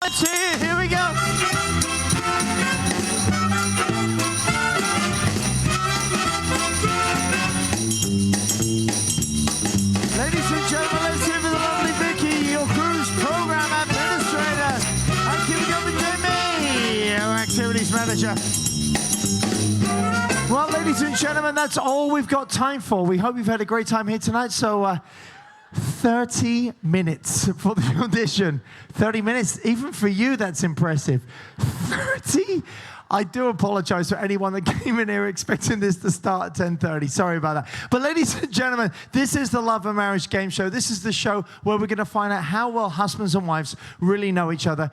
Here we go. Ladies and gentlemen, let's hear for the lovely Vicky, your cruise program administrator, and keeping up with Jamie, our activities manager. Well, ladies and gentlemen, that's all we've got time for. We hope you've had a great time here tonight. So, 30 minutes for the audition. 30 minutes, even for you, that's impressive. 30? I do apologize for anyone that came in here expecting this to start at 10:30. Sorry about that. But ladies and gentlemen, this is the Love and Marriage Game Show. This is the show where we're going to find out how well husbands and wives really know each other.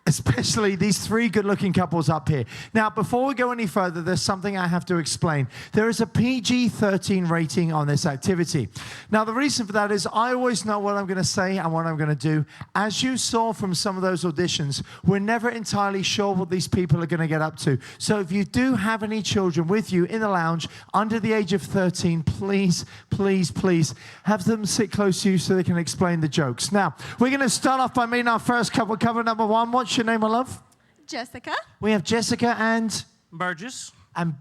Especially these three good-looking couples up here. Now, before we go any further, there's something I have to explain. There is a PG-13 rating on this activity. Now, the reason for that is I always know what I'm going to say and what I'm going to do. As you saw from some of those auditions, we're never entirely sure what these people are going to get up to. So if you do have any children with you in the lounge under the age of 13, please, please, please have them sit close to you so they can explain the jokes. Now, we're going to start off by meeting our first couple. Couple number one. What's your name, my love? Jessica. We have Jessica and Burgess.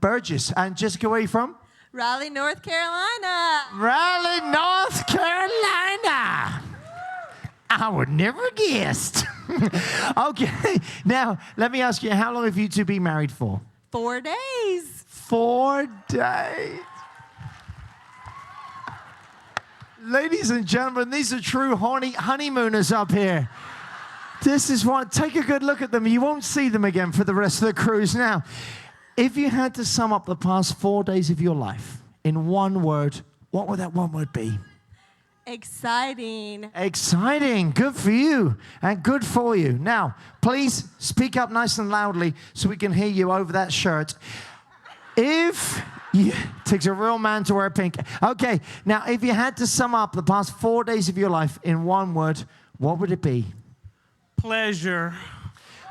Burgess. And Jessica, where are you from? Raleigh, North Carolina. Raleigh, North Carolina. I would never guessed. Okay. Now, let me ask you, how long have you two been married for? 4 days. 4 days. Ladies and gentlemen, these are true honeymooners up here. This is what, take a good look at them. You won't see them again for the rest of the cruise. Now, if you had to sum up the past 4 days of your life in one word, what would that one word be? Exciting. Exciting. Good for you and good for you. Now, please speak up nice and loudly so we can hear you over that shirt. Takes a real man to wear pink. Okay, now if you had to sum up the past 4 days of your life in one word, what would it be? Pleasure.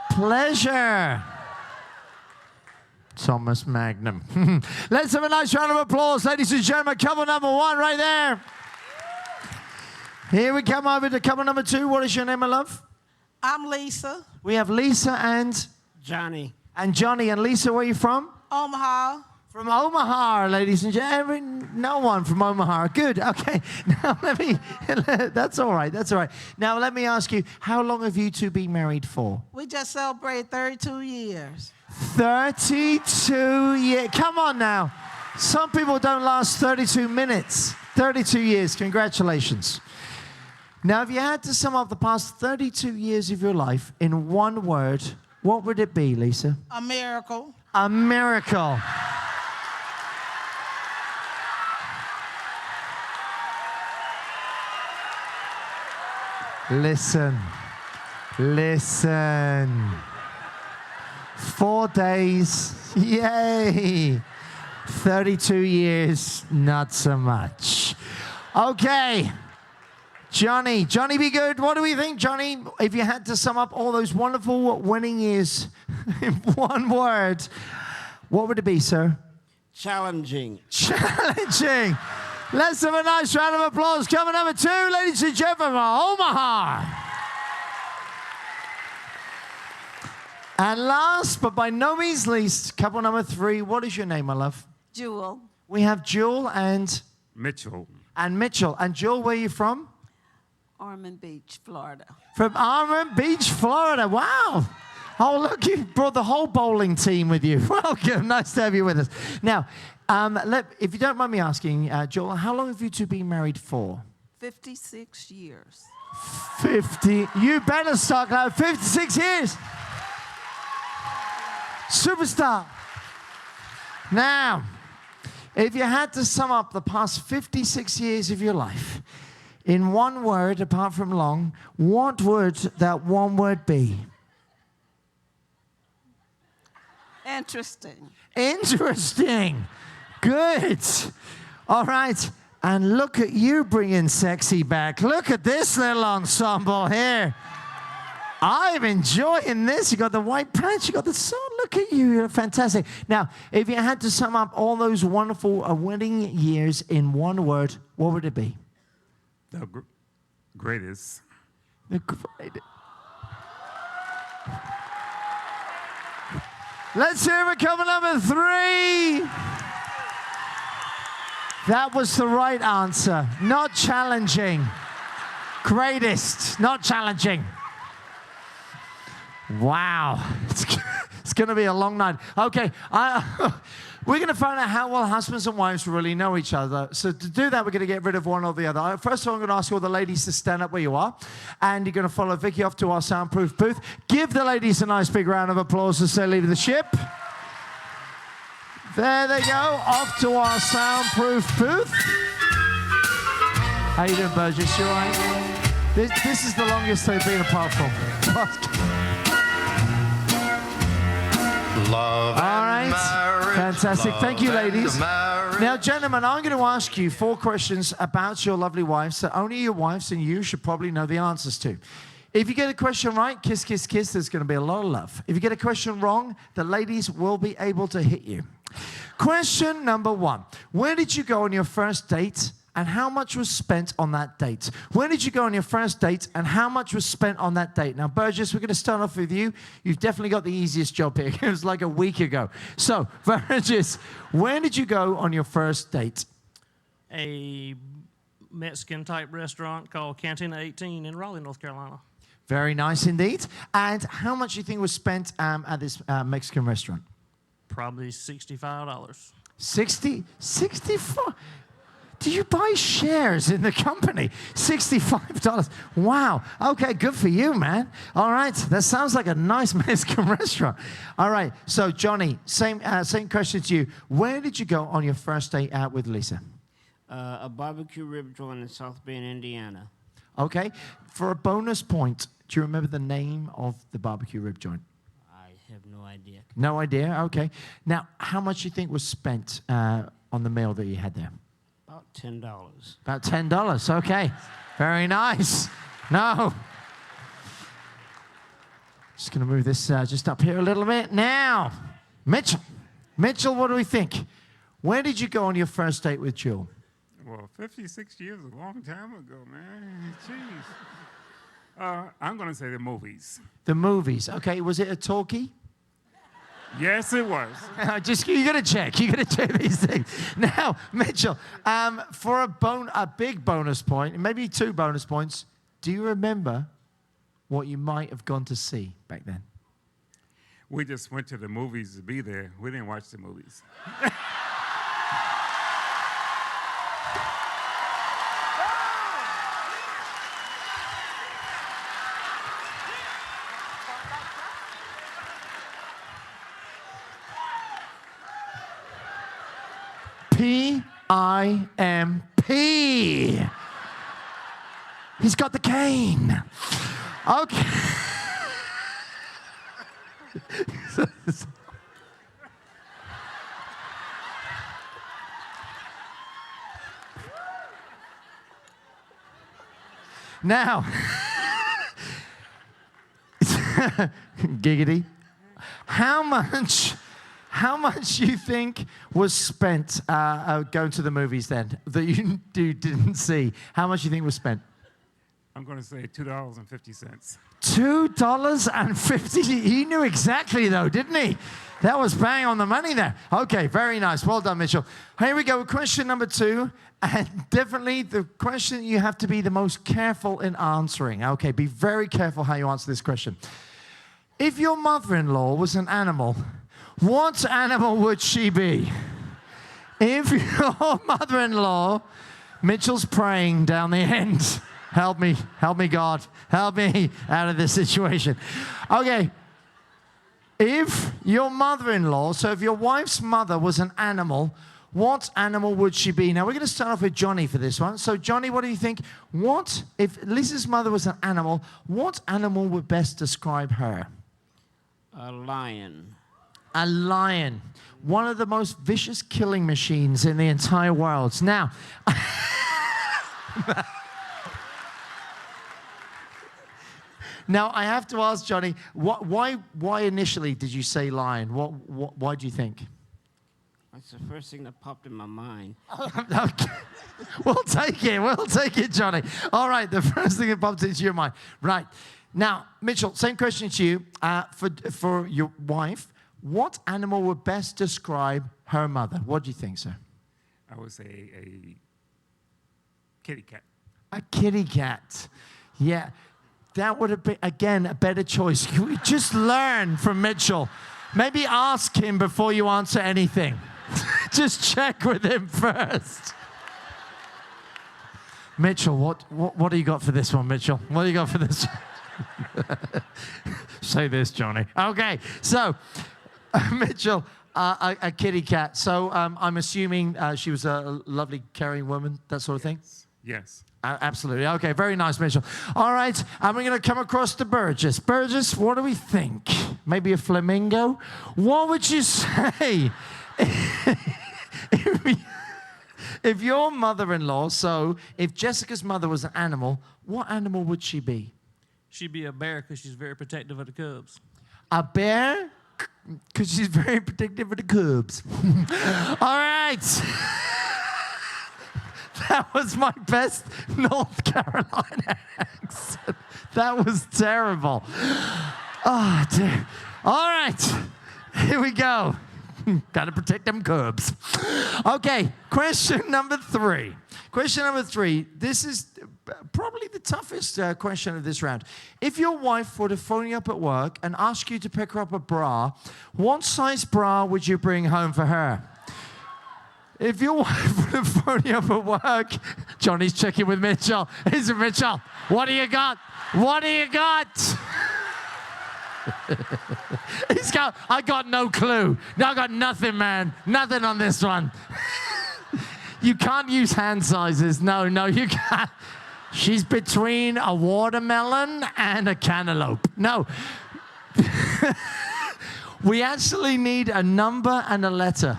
Pleasure. Thomas Magnum. Let's have a nice round of applause, ladies and gentlemen. Couple number one right there. Here we come over to couple number two. What is your name, my love? I'm Lisa. We have Lisa and Johnny. And Johnny. And Lisa, where are you from? Omaha. From Omaha, ladies and gentlemen. No one from Omaha. Good. Okay. Now that's all right. That's all right. Now let me ask you, how long have you two been married for? We just celebrated 32 years. 32 years. Come on now. Some people don't last 32 minutes. 32 years. Congratulations. Now, if you had to sum up the past 32 years of your life in one word, what would it be, Lisa? A miracle. A miracle. Listen. 4 days, yay. 32 years, not so much. Okay, Johnny, be good. What do we think, Johnny? If you had to sum up all those wonderful winning years in one word, what would it be, sir? Challenging. Challenging. Let's have a nice round of applause. Coming number two, ladies and gentlemen, Omaha. And last, but by no means least, couple number three. What is your name, my love? Jewel. We have Jewel and Mitchell. Mitchell. And Jewel, where are you from? Ormond Beach, Florida. From Ormond Beach, Florida. Wow. Oh, look, you brought the whole bowling team with you. Welcome. Nice to have you with us. Now, if you don't mind me asking, Joel, how long have you two been married for? 56 years. 50. You better start out. 56 years. Superstar. Now, if you had to sum up the past 56 years of your life in one word, apart from long, what would that one word be? Interesting. Interesting. Good. All right. And look at you bringing sexy back. Look at this little ensemble here. I'm enjoying this. You got the white pants. You got the sun. Look at you. You're fantastic. Now, if you had to sum up all those wonderful winning years in one word, what would it be? The greatest. The greatest. Let's hear it, couple number 3. That was the right answer. Not challenging. Greatest, not challenging. Wow. It's going to be a long night. Okay, we're going to find out how well husbands and wives really know each other. So to do that, we're going to get rid of one or the other. First of all, I'm going to ask all the ladies to stand up where you are. And you're going to follow Vicky off to our soundproof booth. Give the ladies a nice big round of applause as they leave the ship. There they go, off to our soundproof booth. How you doing, Burgess? You all right? This is the longest they've been apart from. Love All right. and marriage, Fantastic. Thank you, love and ladies. marriage. Now, gentlemen, I'm going to ask you 4 questions about your lovely wives that only your wives and you should probably know the answers to. If you get a question right, kiss, kiss, kiss, there's going to be a lot of love. If you get a question wrong, the ladies will be able to hit you. Question number 1. Where did you go on your first date and how much was spent on that date? Where did you go on your first date and how much was spent on that date? Now, Burgess, we're going to start off with you. You've definitely got the easiest job here. It was like a week ago. So, Burgess, where did you go on your first date? A Mexican-type restaurant called Cantina 18 in Raleigh, North Carolina. Very nice indeed. And how much do you think was spent at this Mexican restaurant? Probably $65. 64? Do you buy shares in the company? $65. Wow. Okay, good for you, man. All right, that sounds like a nice Mexican restaurant. All right, so Johnny, same question to you. Where did you go on your first date out with Lisa? A barbecue rib joint in South Bend, Indiana. Okay, for a bonus point, do you remember the name of the barbecue rib joint? I have no idea. No idea, okay. Now, how much do you think was spent on the meal that you had there? About $10. About $10, okay. Very nice. No. Just going to move this just up here a little bit. Now, Mitchell. Mitchell, what do we think? Where did you go on your first date with Jill? Well, 56 years is a long time ago, man. Jeez. I'm going to say the movies. The movies. Okay, was it a talkie? Yes, it was. You got to check. You got to check these things. Now, Mitchell, for a big bonus point, maybe 2 bonus points, do you remember what you might have gone to see back then? We just went to the movies to be there. We didn't watch the movies. P-I-M-P. He's got the cane. Okay. Now, giggity, how much you think was spent going to the movies then that you didn't see? How much you think was spent? I'm going to say $2.50. $2.50. He knew exactly, though, didn't he? That was bang on the money there. Okay, very nice. Well done, Mitchell. Here we go. Question number 2. And definitely the question you have to be the most careful in answering. Okay, be very careful how you answer this question. If your mother-in-law was an animal, what animal would she be? If your mother-in-law, Mitchell's praying down the end. Help me, God. Help me out of this situation. Okay. If your mother-in-law, so if your wife's mother was an animal, what animal would she be? Now, we're going to start off with Johnny for this one. So, Johnny, what do you think? If Lisa's mother was an animal, what animal would best describe her? A lion. A lion. One of the most vicious killing machines in the entire world. Now, I have to ask Johnny, why initially did you say lion? Why do you think? That's the first thing that popped in my mind. Okay. We'll take it, Johnny. All right, the first thing that popped into your mind. Right. Now, Mitchell, same question to you. For your wife, What animal would best describe her mother? What do you think, sir? I would say a kitty cat. A kitty cat. Yeah. That would have been, again, a better choice. Can we just learn from Mitchell? Maybe ask him before you answer anything. Just check with him first. Mitchell, what do you got for this one, Mitchell? What do you got for this one? Say this, Johnny. Okay, so, Mitchell, a kitty cat. So I'm assuming she was a lovely, caring woman, that sort of thing? Yes. Absolutely. Okay, very nice, Mitchell. All right, and we're going to come across to Burgess. Burgess, what do we think? Maybe a flamingo? What would you say if your mother-in-law, so if Jessica's mother was an animal, what animal would she be? She'd be a bear because she's very protective of the cubs. A bear? Because she's very protective of the cubs. All right. That was my best North Carolina accent. That was terrible. Oh, dear. All right. Here we go. Got to protect them cubs. Okay, question number 3. Question number 3. This is probably the toughest question of this round. If your wife were to phone you up at work and ask you to pick her up a bra, what size bra would you bring home for her? If your wife would have phoned you up at work, Johnny's checking with Mitchell. Is it Mitchell? What do you got? What do you got? He's got, I got no clue. No, I got nothing, man. Nothing on this one. You can't use hand sizes. No, you can't. She's between a watermelon and a cantaloupe. No. We actually need a number and a letter.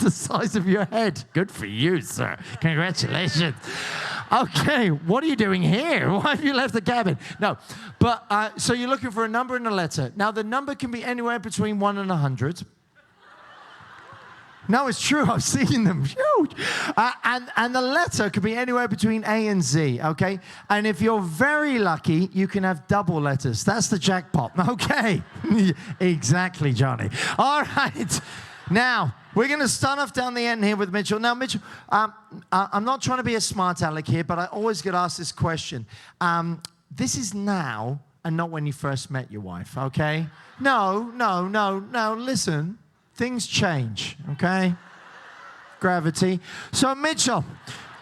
The size of your head. Good for you, sir. Congratulations. Okay, what are you doing here? Why have you left the cabin? No, but so you're looking for a number and a letter. Now, the number can be anywhere between 1 and 100. No, it's true. I've seen them. Huge. And the letter could be anywhere between A and Z, okay? And if you're very lucky, you can have double letters. That's the jackpot, okay? Exactly, Johnny. All right. Now, we're going to start off down the end here with Mitchell. Now, Mitchell, I'm not trying to be a smart aleck here, but I always get asked this question. This is now and not when you first met your wife, okay? No, listen. Things change, okay? Gravity. So, Mitchell,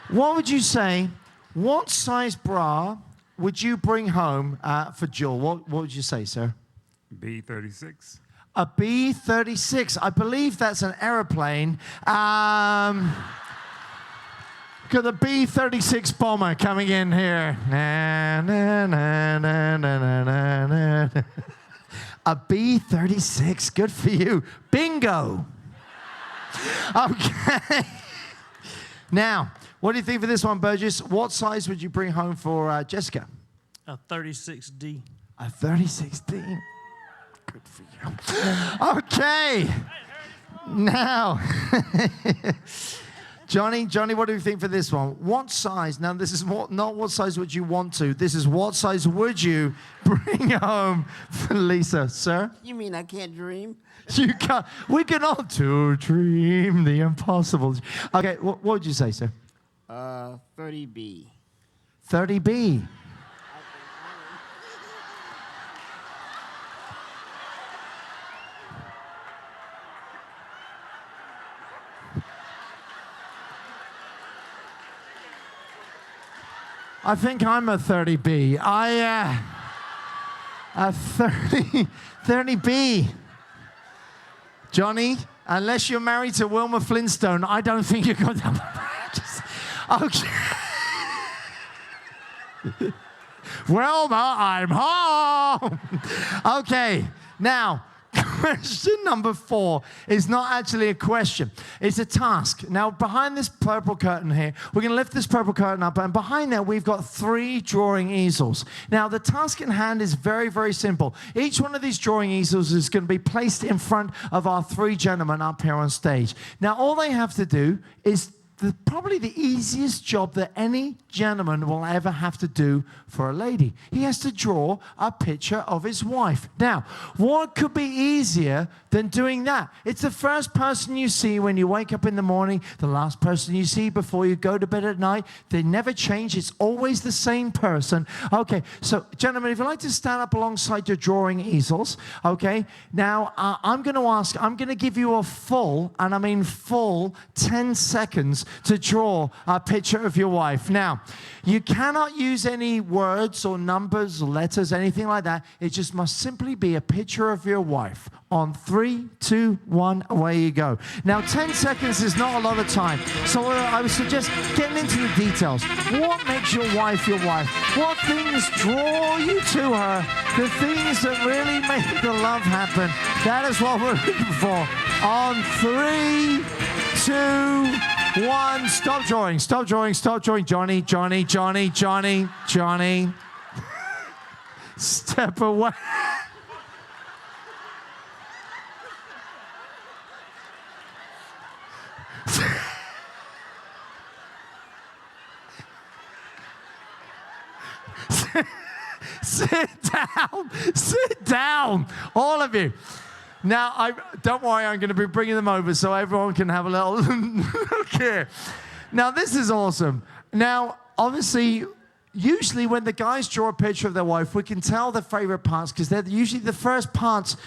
what would you say, what size bra would you bring home for Jill? What would you say, sir? B-36. A B-36. I believe that's an aeroplane. Got the B-36 bomber coming in here. Na, na, na, na, na, na, na. A B-36. Good for you. Bingo. Okay. Now, what do you think for this one, Burgess? What size would you bring home for Jessica? A 36D. A 36D. Good for you. Okay. Now, Johnny, what do you think for this one? What size? Now, this is not what size would you want to. This is what size would you bring home for Lisa, sir? You mean I can't dream? You can't. We can all to dream the impossible. Okay, what would you say, sir? 30B. 30B. I think I'm a 30B. A 30B. Johnny, unless you're married to Wilma Flintstone, I don't think you're going to. Okay. Wilma, I'm home. Okay, now, question number 4 is not actually a question. It's a task. Now, behind this purple curtain here, we're going to lift this purple curtain up, and behind there, we've got 3 drawing easels. Now, the task in hand is very, very simple. Each one of these drawing easels is going to be placed in front of our 3 gentlemen up here on stage. Now, all they have to do is probably the easiest job that any gentleman will ever have to do for a lady. He has to draw a picture of his wife. Now, what could be easier than doing that? It's the first person you see when you wake up in the morning, the last person you see before you go to bed at night. They never change. It's always the same person. Okay, so gentlemen, if you'd like to stand up alongside your drawing easels, okay, now I'm going to give you a full, and I mean full, 10 seconds to draw a picture of your wife. Now, you cannot use any words or numbers or letters, anything like that. It just must simply be a picture of your wife. On 3, 2, 1, away you go. Now, 10 seconds is not a lot of time, so I would suggest getting into the details. What makes your wife your wife? What things draw you to her? The things that really make the love happen. That is what we're looking for. On 3, 2, 1, stop drawing, stop drawing, stop drawing. Johnny, Johnny, Johnny, Johnny, Johnny. Step away. Sit down, all of you. Now, don't worry, I'm going to be bringing them over so everyone can have a little look here. Now, this is awesome. Now, obviously, usually when the guys draw a picture of their wife, we can tell their favorite parts because they're usually the first parts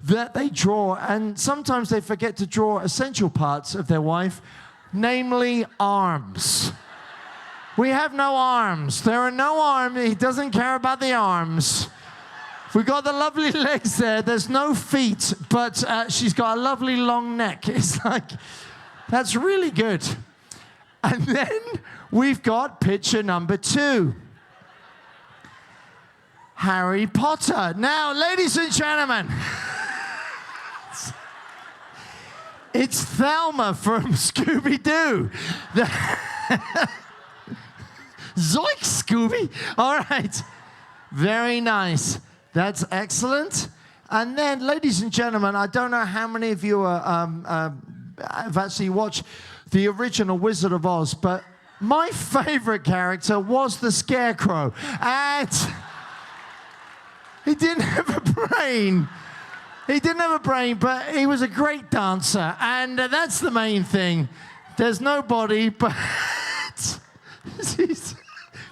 that they draw, and sometimes they forget to draw essential parts of their wife, namely arms. We have no arms. There are no arms. He doesn't care about the arms. We got the lovely legs there. There's no feet, but she's got a lovely long neck. It's like, that's really good. And then we've got picture number 2. Harry Potter. Now, ladies and gentlemen, it's Thelma from Scooby-Doo. Zoink, Scooby. All right. Very nice. That's excellent. And then, ladies and gentlemen, I don't know how many of you have actually watched the original Wizard of Oz, but my favorite character was the Scarecrow. And he didn't have a brain. He didn't have a brain, but he was a great dancer. And that's the main thing. There's no body, but he's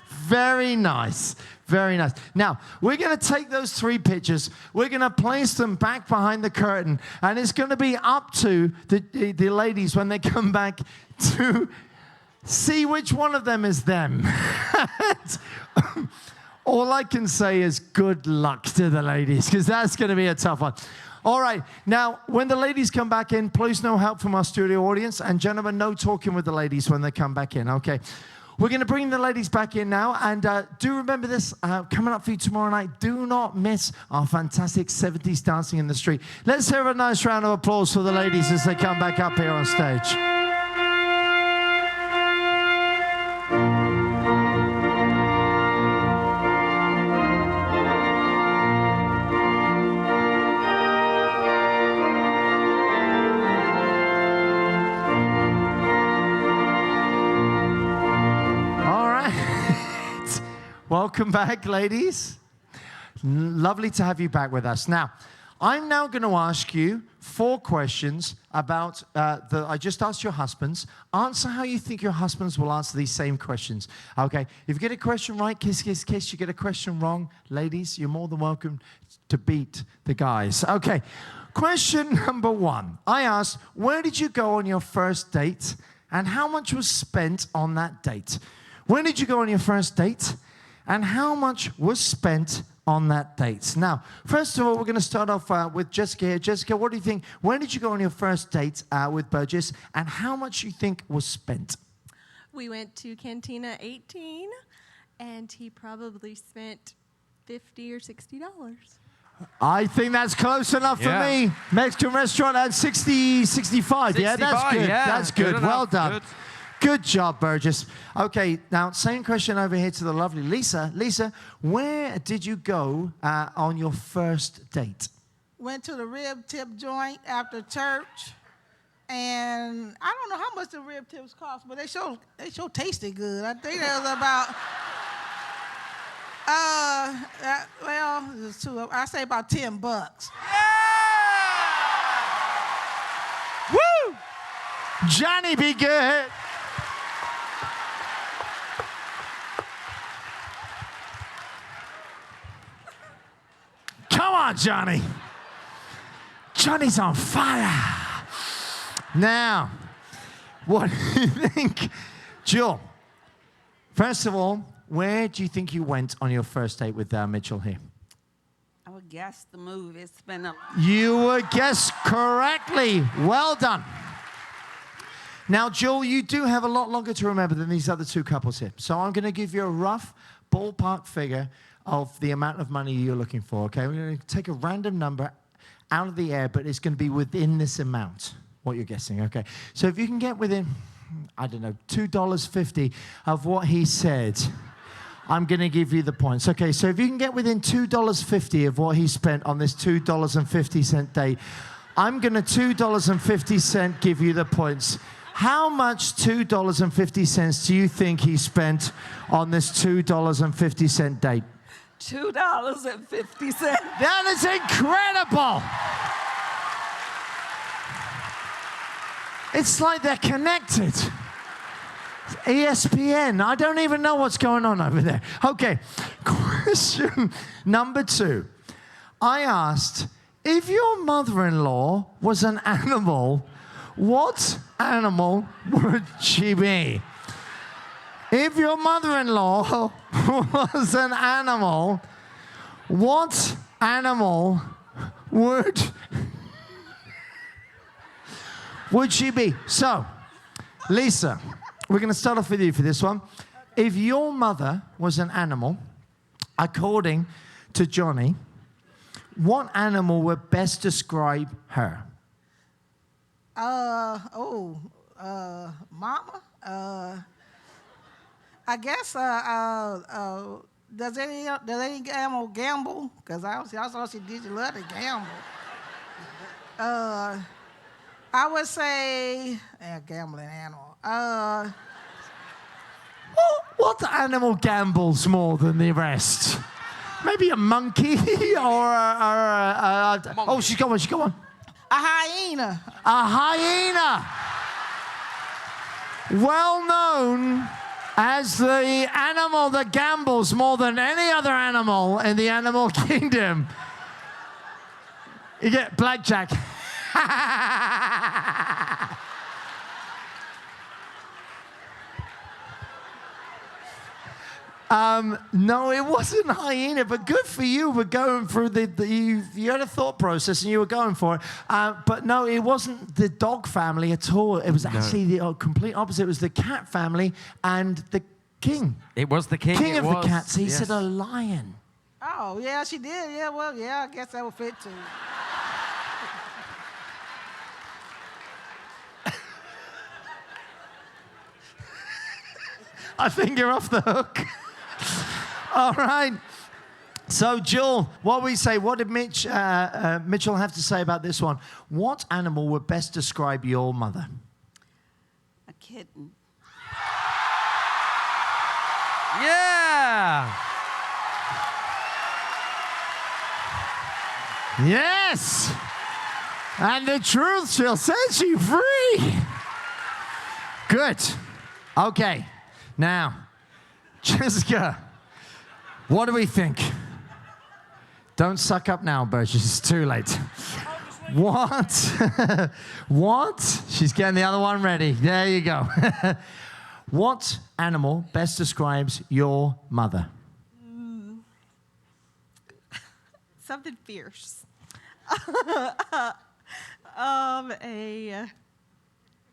very nice. Very nice. Now, we're going to take those 3 pictures. We're going to place them back behind the curtain. And it's going to be up to the ladies when they come back to see which one of them is them. All I can say is good luck to the ladies, because that's going to be a tough one. All right. Now, when the ladies come back in, please no help from our studio audience. And gentlemen, no talking with the ladies when they come back in, okay? We're going to bring the ladies back in now, and do remember this, coming up for you tomorrow night, do not miss our fantastic 70s Dancing in the Street. Let's have a nice round of applause for the ladies as they come back up here on stage. Welcome back, ladies. Lovely to have you back with us. Now, I'm now going to ask you 4 questions about I just asked your husbands. Answer how you think your husbands will answer these same questions. Okay, if you get a question right, kiss, kiss, kiss. You get a question wrong, ladies, you're more than welcome to beat the guys. Okay, question number 1. I asked, where did you go on your first date and how much was spent on that date? When did you go on your first date? And how much was spent on that date? Now, first of all, we're going to start off with Jessica here. Jessica, what do you think? When did you go on your first date with Burgess? And how much you think was spent? We went to Cantina 18, and he probably spent $50 or $60. I think that's close enough for me. Mexican restaurant at 65. 65, yeah, that's good. yeah. That's good. Good Well enough. done. Good. Good job, Burgess. Okay, now same question over here to the lovely Lisa. Lisa, where did you go on your first date? Went to the rib tip joint after church. And I don't know how much the rib tips cost, but they sure tasted good. I think that was about it's two. I say about $10. Woo! Johnny, be good. Come on, Johnny. Johnny's on fire. Now, what do you think? Jill, first of all, where do you think you went on your first date with Mitchell here? I would guess the movie. It's been a You were guessed correctly. Well done. Now, Jill, you do have a lot longer to remember than these other two couples here. So I'm going to give you a rough ballpark figure of the amount of money you're looking for, okay? We're going to take a random number out of the air, but it's going to be within this amount, what you're guessing, okay? So if you can get within, I don't know, $2.50 of what he said, I'm going to give you the points. Okay, so if you can get within $2.50 of what he spent on this $2.50 date, I'm going to $2.50 give you the points. How much $2.50 do you think he spent on this $2.50 date? $2.50. That is incredible. It's like they're connected. ESPN. I don't even know what's going on over there. Okay, question number 2. I asked, if your mother-in-law was an animal, what animal would she be? If your mother-in-law was an animal, what animal would she be? So, Lisa, we're going to start off with you for this one. If your mother was an animal, according to Johnny, what animal would best describe her? Mama. I guess. Does any animal gamble? Because I saw she did love to gamble. I would say gambling animal. What animal gambles more than the rest? Maybe a monkey or a oh, she's got one. A hyena. A hyena. Well known as the animal that gambles more than any other animal in the animal kingdom. You get blackjack. No, it wasn't hyena, but good for you. We're going through you had a thought process and you were going for it. But no, it wasn't the dog family at all. It was actually the complete opposite. It was the cat family and the king. It was the king. King it of was. the cats. He Yes. said a lion. Oh, yeah, she did. Yeah, well, yeah, I guess that would fit too. I think you're off the hook. All right. So, Jill, what we say? What did Mitchell have to say about this one? What animal would best describe your mother? A kitten. Yeah. Yes. And the truth shall set you free. Good. Okay. Now, Jessica, what do we think? Don't suck up now, Burgess. It's too late. What? What? She's getting the other one ready. There you go. What animal best describes your mother? Something fierce.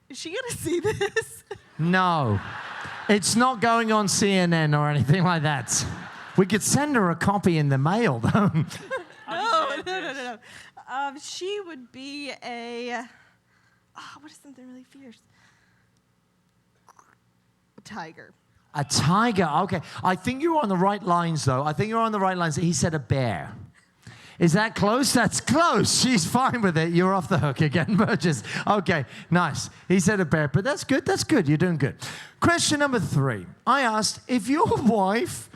Is she gonna see this? No. It's not going on CNN or anything like that. We could send her a copy in the mail, though. No. She would be what is something really fierce? A tiger. A tiger. Okay. I think you're on the right lines, though. I think you're on the right lines. He said a bear. Is that close? That's close. She's fine with it. You're off the hook again, Burgess. Okay, nice. He said a bear, but that's good. That's good. You're doing good. Question number 3. I asked, if your wife...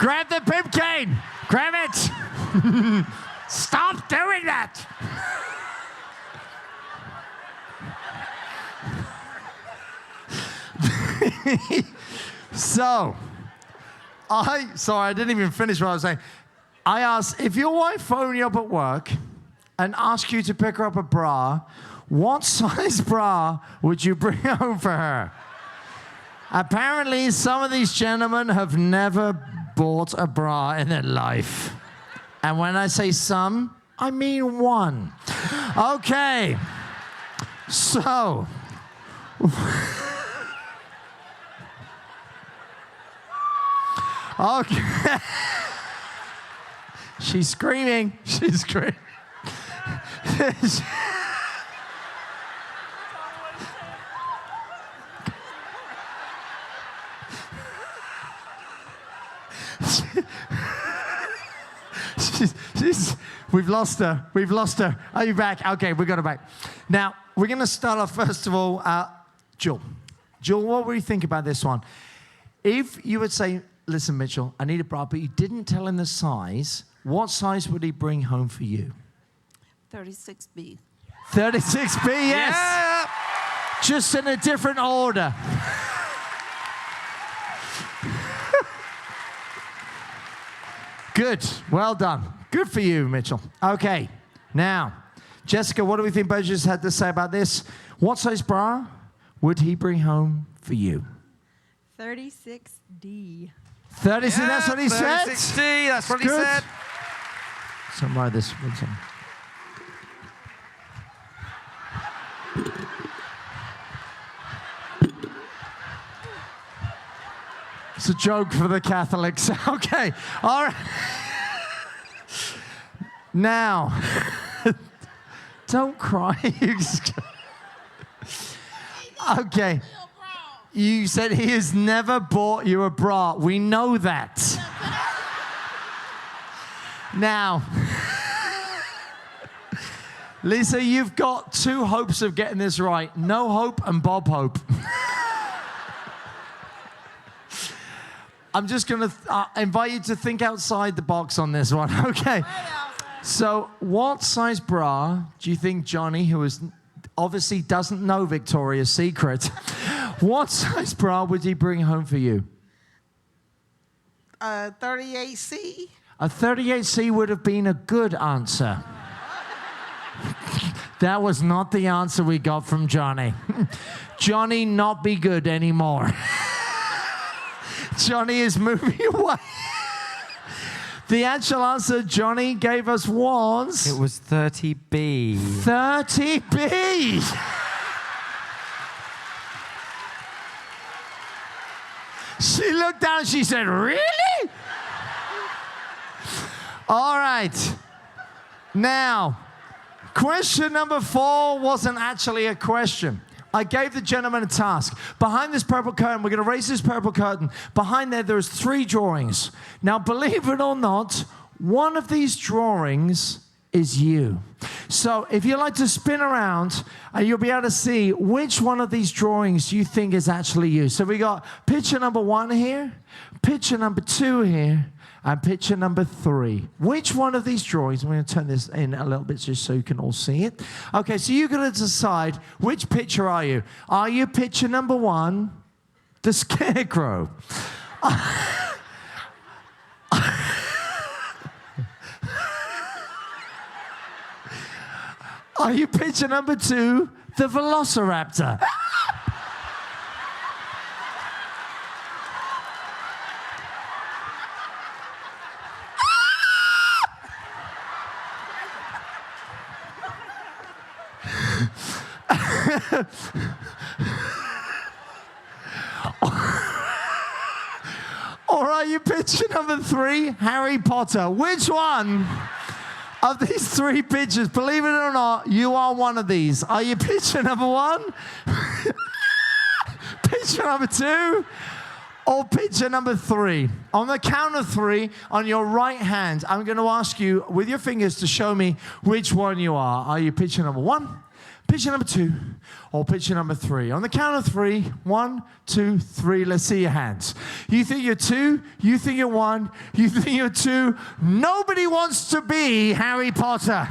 Grab the pimp cane. Grab it. Stop doing that. Sorry, I didn't even finish what I was saying. I asked, if your wife phoned you up at work and asked you to pick her up a bra, what size bra would you bring home for her? Apparently, some of these gentlemen have never bought a bra in their life. And when I say some, I mean one. Okay. So. Okay. She's screaming. She's screaming. We've lost her. We've lost her. Are you back? Okay, we got her back. Now, we're going to start off, first of all, Jill. Jill, what do you think about this one? If you would say, listen, Mitchell, I need a bra, but you didn't tell him the size, what size would he bring home for you? 36B. 36B, yes. Yeah. Just in a different order. Good. Well done. Good for you, Mitchell. Okay. Now, Jessica, what do we think Burgess had to say about this? What size bra would he bring home for you? 36D. 36, that's what he said? 36D, that's what he Good. said. So write this. One. It's a joke for the Catholics. Okay. All right. Now, don't cry. Okay. You said he has never bought you a bra. We know that. Now, Lisa, you've got 2 hopes of getting this right. No Hope and Bob Hope. I'm just going to invite you to think outside the box on this one, okay? So what size bra do you think Johnny, who obviously doesn't know Victoria's Secret, what size bra would he bring home for you? 38C. A 38C would have been a good answer. That was not the answer we got from Johnny. Johnny not be good anymore. Johnny is moving away. The actual answer Johnny gave us was... It was 30B. 30B. She looked down, she said, really? All right. Now, question number 4 wasn't actually a question. I gave the gentleman a task. Behind this purple curtain, we're going to raise this purple curtain. Behind there's 3 drawings. Now, believe it or not, one of these drawings is you. So if you like to spin around, you'll be able to see which one of these drawings you think is actually you. So we got picture number 1 here, picture number 2 here, and picture number 3. Which one of these drawings, I'm going to turn this in a little bit just so you can all see it. Okay, so you're going to decide which picture are you. Are you picture number 1, the scarecrow? Are you picture number 2, the velociraptor? are you picture number 3, Harry Potter? Which one of these 3 pictures, believe it or not, you are one of these? Are you picture number 1? Picture number 2? Or picture number 3? On the count of 3, on your right hand, I'm going to ask you with your fingers to show me which one you are. Are you picture number 1, picture number 2, or picture number 3? On the count of 3, 1, 2, 3, let's see your hands. You think you're 2, you think you're 1, you think you're 2. Nobody wants to be Harry Potter.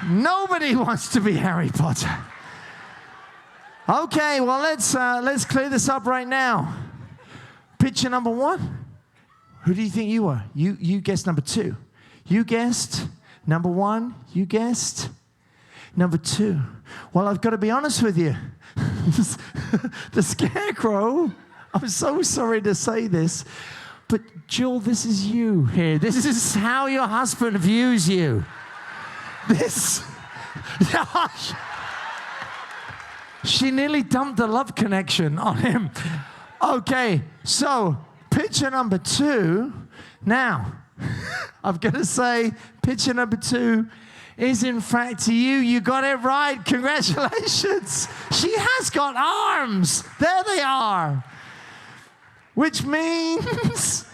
Nobody wants to be Harry Potter. Okay, well, let's clear this up right now. Picture number 1. Who do you think you were? You guessed number 2. You guessed number 1. You guessed number 2. Well, I've got to be honest with you. The Scarecrow, I'm so sorry to say this, but Jill, this is you here. This is how your husband views you. This... She nearly dumped the love connection on him. Okay, so picture number 2. Now, I've got to say, picture number 2 is in fact you. You got it right. Congratulations. She has got arms. There they are. Which means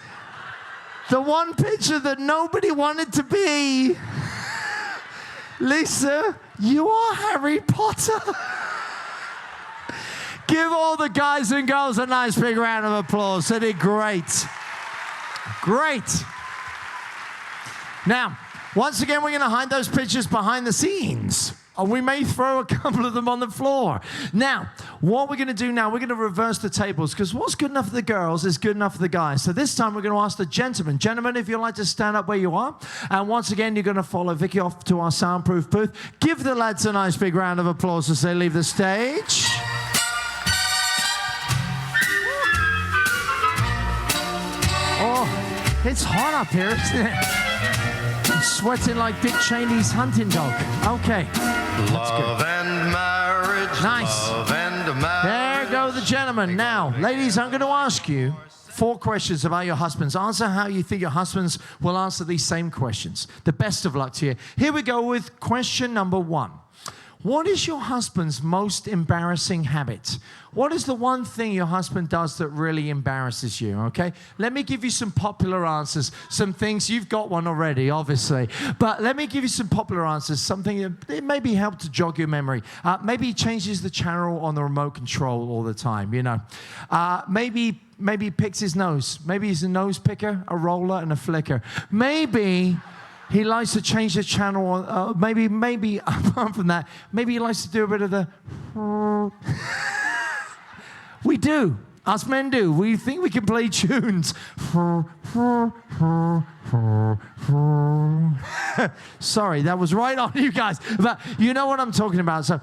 the one picture that nobody wanted to be. Lisa, you are Harry Potter. Give all the guys and girls a nice big round of applause. They did great. Great. Now, once again, we're going to hide those pictures behind the scenes. Or we may throw a couple of them on the floor. Now, what we're going to do now, we're going to reverse the tables, because what's good enough for the girls is good enough for the guys. So this time we're going to ask the gentlemen. Gentlemen, if you'd like to stand up where you are. And once again, you're going to follow Vicky off to our soundproof booth. Give the lads a nice big round of applause as they leave the stage. Oh, it's hot up here, isn't it? I'm sweating like Dick Cheney's hunting dog. Okay. Love and marriage. Nice. Love and marriage. There go the gentlemen. Now, ladies, I'm going to ask you 4 questions about your husbands. Answer how you think your husbands will answer these same questions. The best of luck to you. Here we go with question number 1. What is your husband's most embarrassing habit? What is the one thing your husband does that really embarrasses you, okay? Let me give you some popular answers. Some things, you've got one already, obviously. But let me give you some popular answers. Something that maybe help to jog your memory. Maybe he changes the channel on the remote control all the time, you know. Maybe he picks his nose. Maybe he's a nose picker, a roller, and a flicker. Maybe... he likes to change the channel. Maybe apart from that, maybe he likes to do a bit of the... We do. Us men do. We think we can play tunes. Sorry, that was right on you guys. But you know what I'm talking about. So,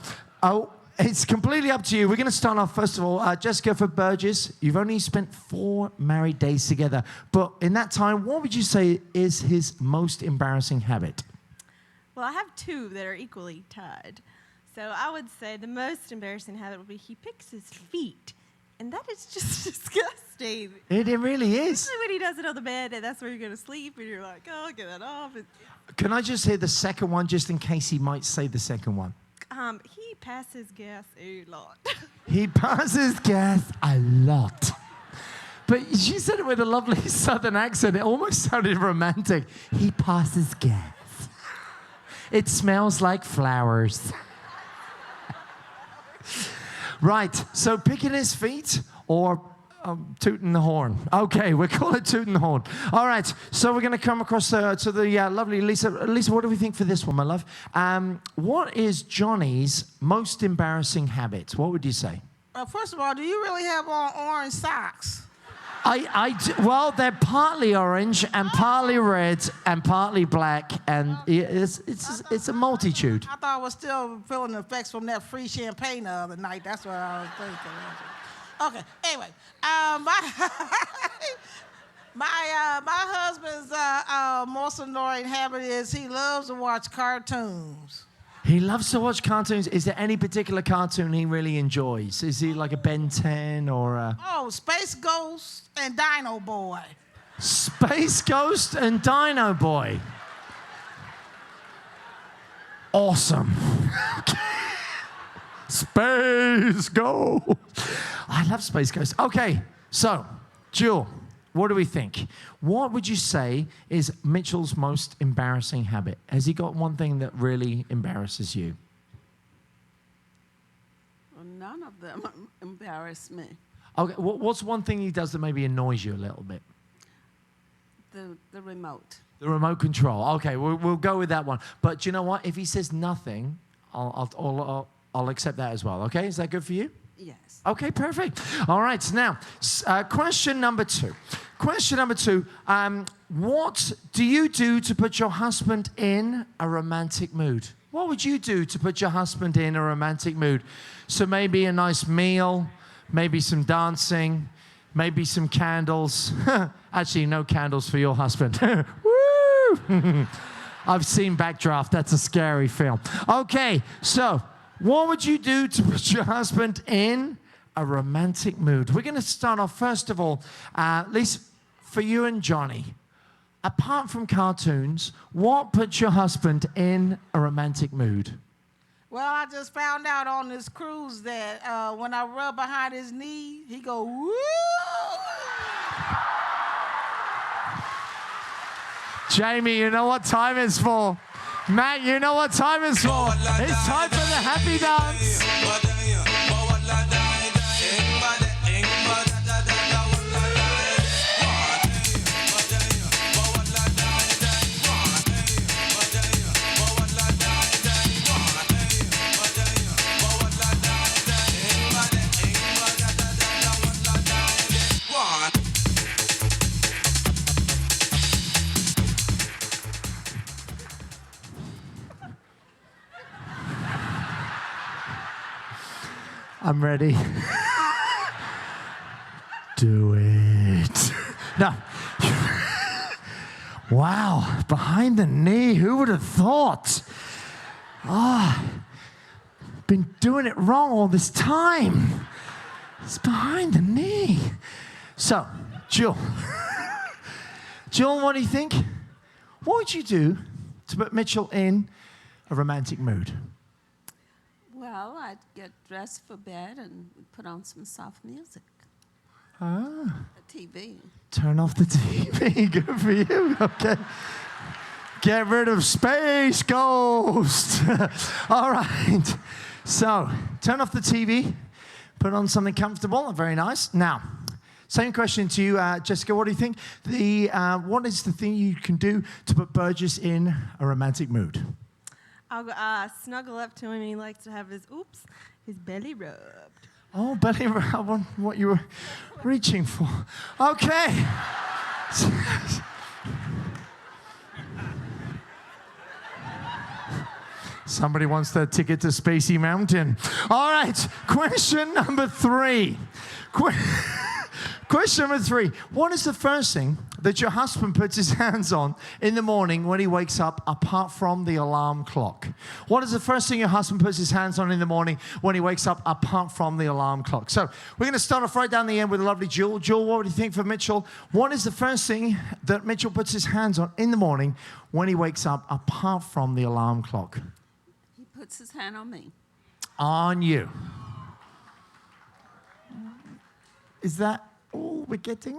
it's completely up to you. We're going to start off, first of all, Jessica, for Burgess. You've only spent 4 married days together. But in that time, what would you say is his most embarrassing habit? Well, I have 2 that are equally tied. So I would say the most embarrassing habit would be he picks his feet. And that is just disgusting. It really is. Especially when he does it on the bed and that's where you're going to sleep and you're like, oh, get that off. Can I just hear the second one, just in case he might say the second one? He passes gas a lot. He passes gas a lot. But she said it with a lovely southern accent. It almost sounded romantic. He passes gas. It smells like flowers. Right, so picking his feet or tooting the horn. Okay, we'll call it tooting the horn. All right, so we're going to come across to the lovely Lisa. Lisa, what do we think for this one, my love? What is Johnny's most embarrassing habit? What would you say? First of all, do you really have on orange socks? Well, they're partly orange and partly red and partly black, and it's a multitude. I thought I was still feeling the effects from that free champagne the other night. That's what I was thinking. Okay, anyway, my husband's most annoying habit is he loves to watch cartoons. He loves to watch cartoons. Is there any particular cartoon he really enjoys? Is he like a Ben 10 or a Oh, Space Ghost and Dino Boy. Space Ghost and Dino Boy? Awesome. Space Ghost. I love Space Ghost. Okay, so, Jewel, what do we think? What would you say is Mitchell's most embarrassing habit? Has he got one thing that really embarrasses you? Well, none of them embarrass me. Okay, what's one thing he does that maybe annoys you a little bit? The remote. The remote control. Okay, we'll go with that one. But do you know what? If he says nothing, I'll accept that as well. Okay, is that good for you? Yes. Okay, perfect. All right, now, question number 2. Question number 2, what do you do to put your husband in a romantic mood? What would you do to put your husband in a romantic mood? So maybe a nice meal, maybe some dancing, maybe some candles. Actually, no candles for your husband. Woo! I've seen Backdraft. That's a scary film. Okay, so what would you do to put your husband in a romantic mood? We're going to start off, first of all, at least for you and Johnny. Apart from cartoons, what puts your husband in a romantic mood? Well, I just found out on this cruise that when I rub behind his knee, he go, woo! Jamie, you know what time it's for. Matt, you know what time it's for. It's time for the happy dance. I'm ready. Do it. No. Wow, behind the knee, who would have thought? Been doing it wrong all this time. It's behind the knee. So, Jill. Jill, what do you think? What would you do to put Mitchell in a romantic mood? Well, I'd get dressed for bed and put on some soft music. Ah. The TV. Turn off the TV. Good for you. Okay. Get rid of Space Ghost. All right. So, turn off the TV. Put on something comfortable. Very nice. Now, same question to you, Jessica. What do you think? What is the thing you can do to put Burgess in a romantic mood? I'll snuggle up to him, and he likes to have his belly rubbed. Oh, belly rub, what you were reaching for. Okay. Somebody wants their ticket to Spacey Mountain. All right, question number 3. Question number 3. What is the first thing that your husband puts his hands on in the morning when he wakes up, apart from the alarm clock? What is the first thing your husband puts his hands on in the morning when he wakes up, apart from the alarm clock? So we're going to start off right down the end with a lovely Jewel. Jewel, what do you think for Mitchell? What is the first thing that Mitchell puts his hands on in the morning when he wakes up, apart from the alarm clock? He puts his hand on me. On you. Is that all we're getting?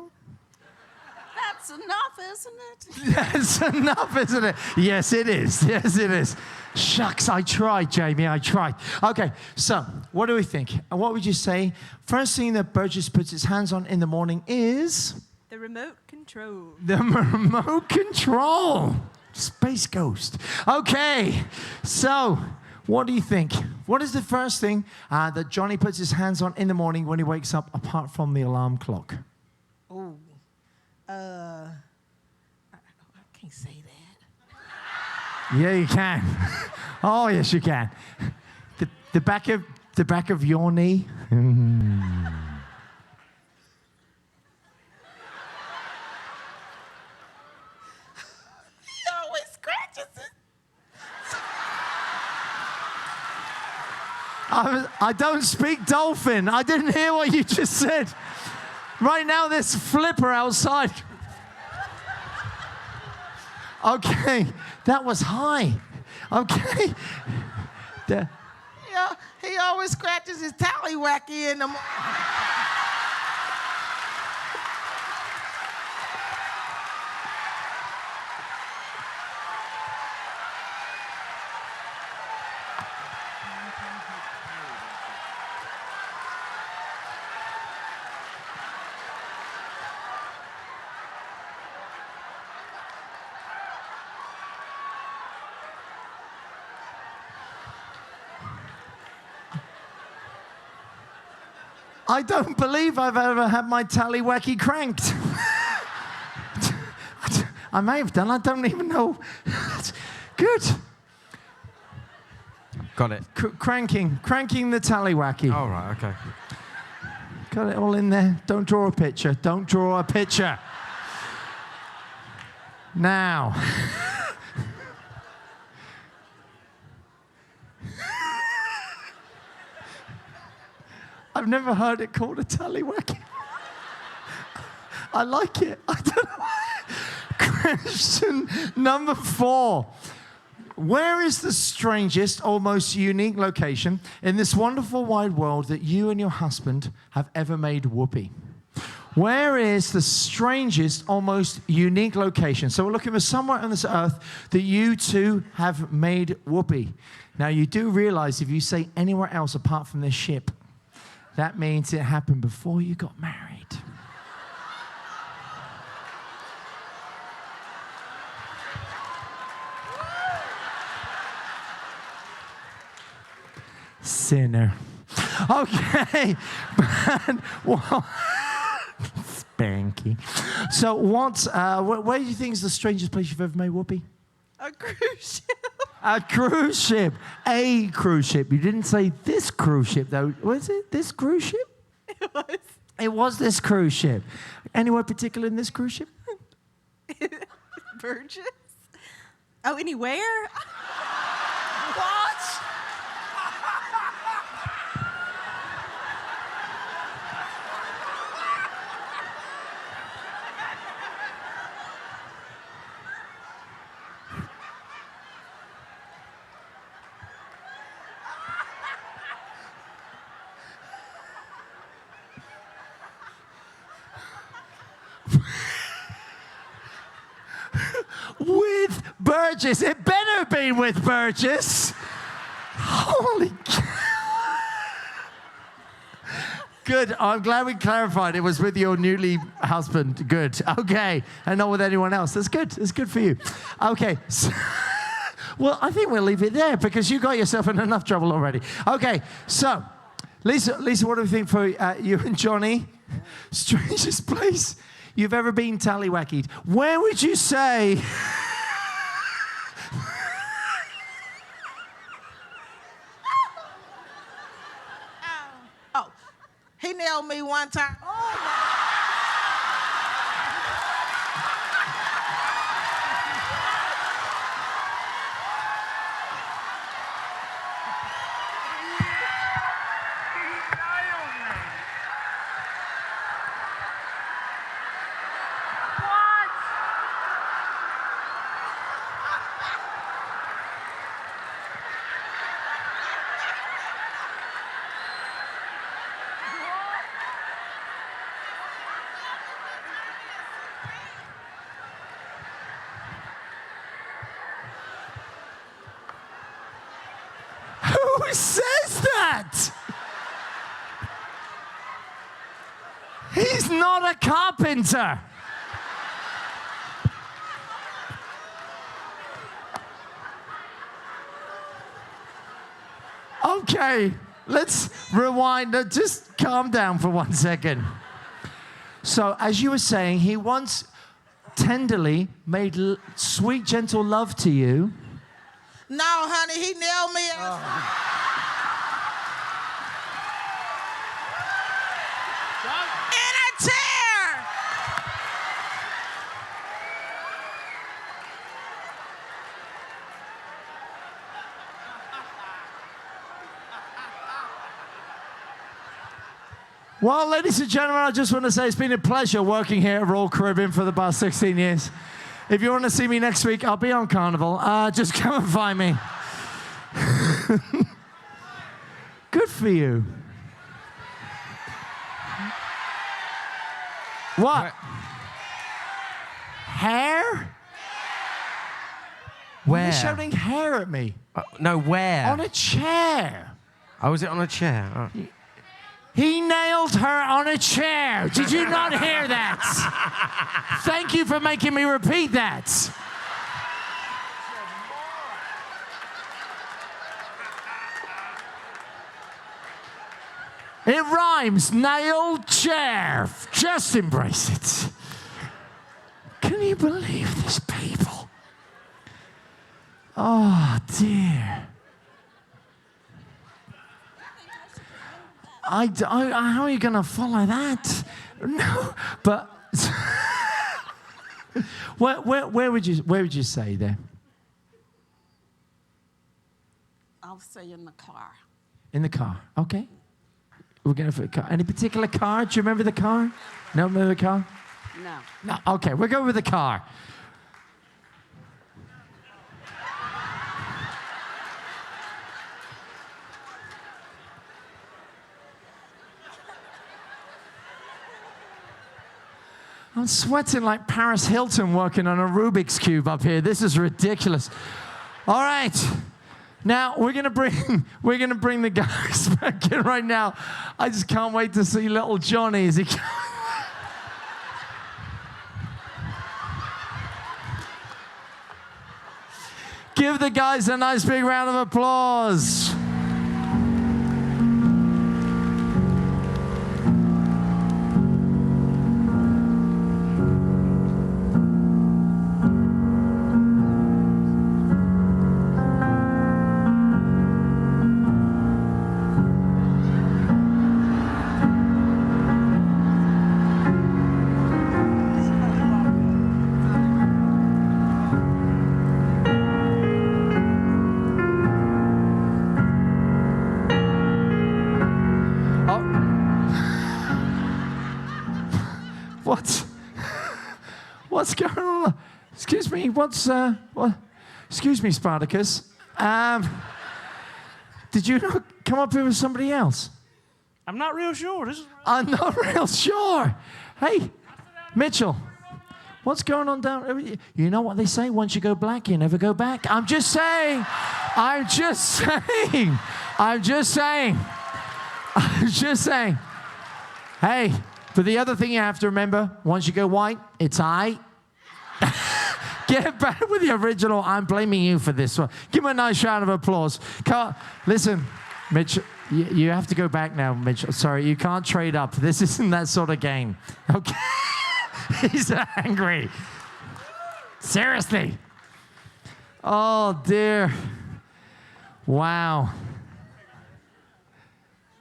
That's enough, isn't it? That's enough, isn't it? Yes, it is. Yes, it is. Shucks, I tried, Jamie. I tried. Okay, so what do we think? And what would you say? First thing that Burgess puts his hands on in the morning is? The remote control. The remote control. Space Ghost. Okay, so what do you think? What is the first thing that Johnny puts his hands on in the morning when he wakes up, apart from the alarm clock? Oh, I can't say that. Yeah, you can. Oh, yes, you can. The back of your knee. He always scratches it. I don't speak dolphin. I didn't hear what you just said. Right now, there's flipper outside. Okay, that was high. Okay. Yeah, he always scratches his tallywhacky in the morning. I don't believe I've ever had my tallywhacky cranked. I may have done. I don't even know. Good. Got it. Cranking the tallywhacky. All right, okay. Got it all in there. Don't draw a picture. Don't draw a picture. Now. I've never heard it called a tallywhacky. I like it. I don't know. Question number 4. Where is the strangest or most unique location in this wonderful wide world that you and your husband have ever made whoopee? Where is the strangest or most unique location? So we're looking for somewhere on this earth that you two have made whoopee. Now you do realize if you say anywhere else apart from this ship, that means it happened before you got married. Sinner. Okay. Well, Spanky. So where do you think is the strangest place you've ever made whoopee? A cruise ship. A cruise ship. A cruise ship. You didn't say this cruise ship, though. Was it this cruise ship? It was. It was this cruise ship. Anywhere particular in this cruise ship? Burgess. Oh, anywhere? What? With Burgess. It better have been with Burgess. Holy cow. Good. I'm glad we clarified it was with your newly husband. Good. Okay. And not with anyone else. That's good. It's good for you. Okay. So, well, I think we'll leave it there because you got yourself in enough trouble already. Okay. So, Lisa, what do we think for you and Johnny? Strangest place you've ever been tallywhackied. Where would you say? Oh, he nailed me one time. Who says that? He's not a carpenter. Okay, let's rewind. Just calm down for 1 second. So, as you were saying, he once tenderly made sweet, gentle love to you. No, honey, he nailed me. In a chair. Well, ladies and gentlemen, I just want to say it's been a pleasure working here at Royal Caribbean for the past 16 years. If you want to see me next week, I'll be on Carnival. Just come and find me. Good for you. What? Hair? Where? You're shouting hair at me. No, where? On a chair. Oh, was it on a chair? Oh. He nailed her on a chair. Did you not hear that? Thank you for making me repeat that. It rhymes. Nail, chair. Just embrace it. Can you believe these people? Oh, dear. How are you going to follow that? No, but where would you say there? I'll say in the car. In the car, okay. We're going for a car. Any particular car? Do you remember the car? No, remember the car? No. No. Okay, we'll go with the car. I'm sweating like Paris Hilton working on a Rubik's Cube up here. This is ridiculous. All right. Now, we're gonna bring the guys back in right now. I just can't wait to see little Johnny as he Give the guys a nice big round of applause. What's going on? Excuse me, what? Excuse me, Spartacus. Did you not come up here with somebody else? I'm not real sure. I'm not real sure. Hey, Mitchell, what's going on down? You know what they say? Once you go black, you never go back. I'm just saying. Hey, but the other thing you have to remember, once you go white, it's aight. Get back with the original. I'm blaming you for this one. Give him a nice round of applause. Listen, Mitch, you have to go back now, Mitch. Sorry, you can't trade up. This isn't that sort of game. Okay? He's angry. Seriously. Oh, dear. Wow.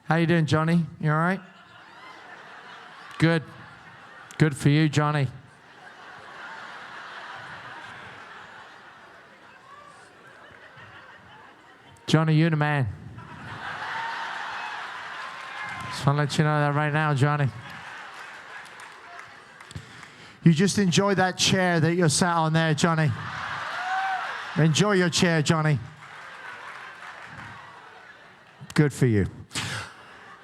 How you doing, Johnny? You all right? Good. Good for you, Johnny. Johnny, you're the man. Just want to let you know that right now, Johnny. You just enjoy that chair that you're sat on there, Johnny. Enjoy your chair, Johnny. Good for you.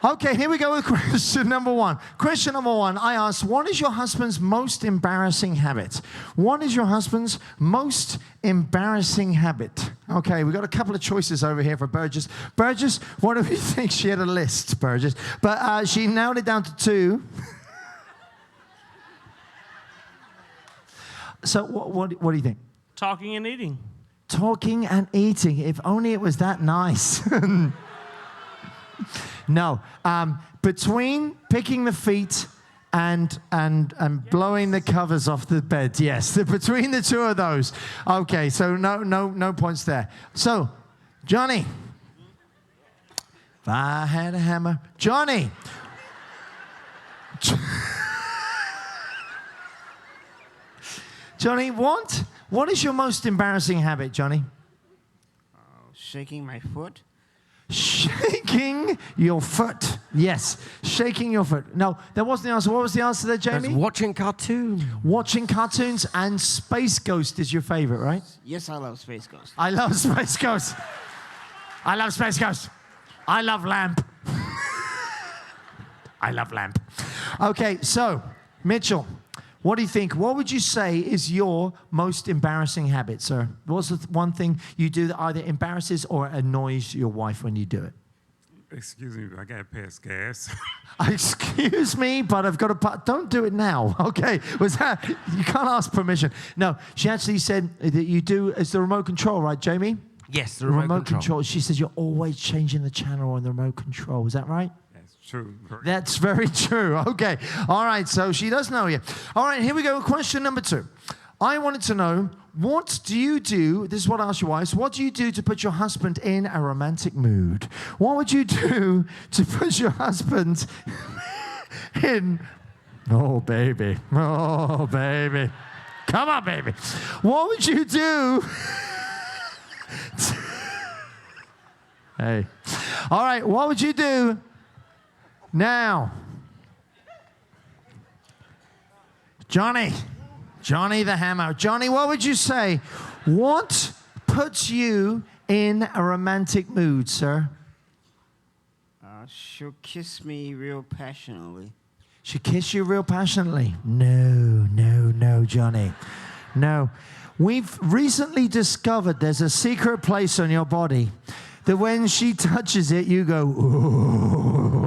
Okay, here we go with question number one. Question number one, I asked, what is your husband's most embarrassing habit? What is your husband's most embarrassing habit? Okay, we've got a couple of choices over here for Burgess. Burgess, what do you think? She had a list, Burgess. But she narrowed it down to two. So what do you think? Talking and eating. Talking and eating. If only it was that nice. No, between picking the feet and blowing the covers off the bed. Yes, between the two of those. Okay, so no points there. So, Johnny, if I had a hammer, Johnny. Johnny, what is your most embarrassing habit, Johnny? Shaking my foot. shaking your foot. Yes, shaking your foot. No, that wasn't the answer. What was the answer there, That's Jamie? watching cartoons. Watching cartoons, and Space Ghost is your favorite, right? Yes, I love Space Ghost. I love Space Ghost. I love Space Ghost. I love Lamp. I love Lamp. Okay, so, Mitchell, what do you think? What would you say is your most embarrassing habit, sir? What's the one thing you do that either embarrasses or annoys your wife when you do it? Excuse me, I gotta pass gas. Excuse me, but I've got to. Don't do it now, okay? Was that you can't ask permission? No, she actually said that you do. It's the remote control, right, Jamie? Yes, the remote control. She says you're always changing the channel on the remote control. Is that right? That's true. That's very true. Okay. All right. So she does know you. All right. Here we go. Question number 2. I wanted to know, what do you do? This is what I asked your wives. What do you do to put your husband in a romantic mood? What would you do to put your husband in? Oh, baby. Oh, baby. Come on, baby. What would you do? Hey. All right. What would you do now? Johnny the Hammer. Johnny, what would you say? What puts you in a romantic mood, sir? She'll kiss me real passionately. She kiss you real passionately? No, Johnny. No. We've recently discovered there's a secret place on your body that when she touches it, you go, ooh.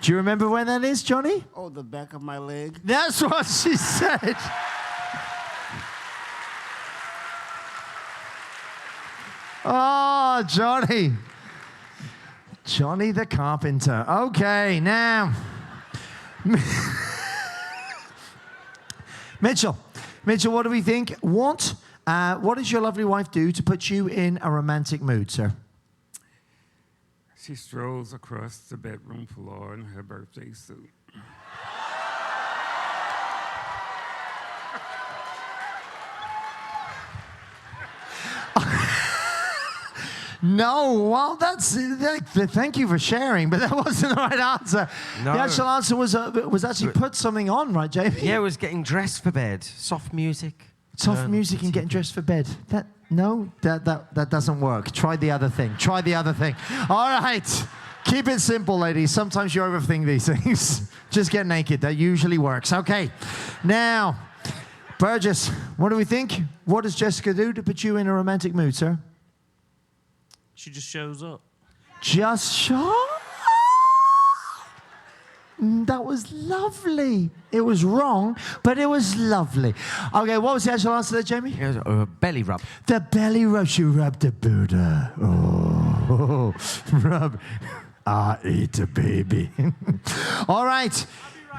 Do you remember when that is, Johnny? Oh, the back of my leg. That's what she said. Oh, Johnny. Johnny the carpenter. Okay, now. Mitchell, what do we think? What does your lovely wife do to put you in a romantic mood, sir? She strolls across the bedroom floor in her birthday suit. No, well, thank you for sharing, but that wasn't the right answer. No. The actual answer was actually put something on, right, Jamie? Yeah, it was getting dressed for bed. Soft music. Soft music and getting dressed for bed. That doesn't work. Try the other thing. All right. Keep it simple, ladies. Sometimes you overthink these things. Just get naked. That usually works. Okay. Now, Burgess, what do we think? What does Jessica do to put you in a romantic mood, sir? She just shows up. Just show. That was lovely. It was wrong, but it was lovely. Okay, what was the actual answer there, Jamie? It was a belly rub. The belly rub. She rubbed the Buddha. Oh, rub. Eat a baby. All right,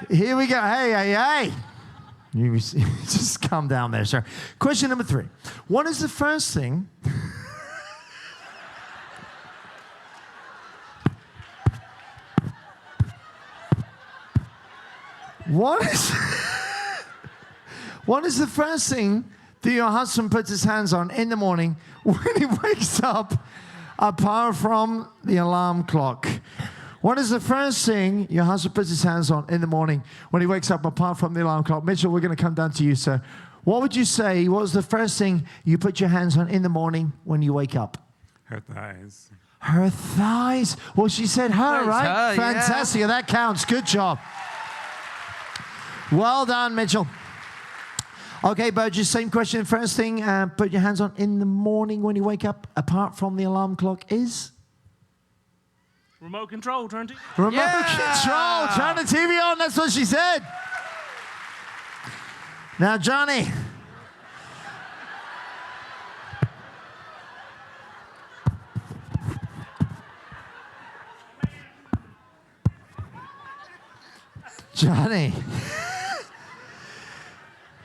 here we go. Hey. You just calm down there, sir. Question number 3. What is the first thing... What is the first thing that your husband puts his hands on in the morning when he wakes up, apart from the alarm clock? What is the first thing your husband puts his hands on in the morning when he wakes up, apart from the alarm clock? Mitchell, we're going to come down to you, sir. What would you say? What was the first thing you put your hands on in the morning when you wake up? Her thighs. Her thighs. Well, she said her, It's right? her, yeah. Fantastic. That counts. Good job. Well done, Mitchell. Okay, Burgess, same question. First thing, put your hands on in the morning when you wake up, apart from the alarm clock, is? Remote control, turn to. Remote control. Turn the TV on. That's what she said. Now, Johnny.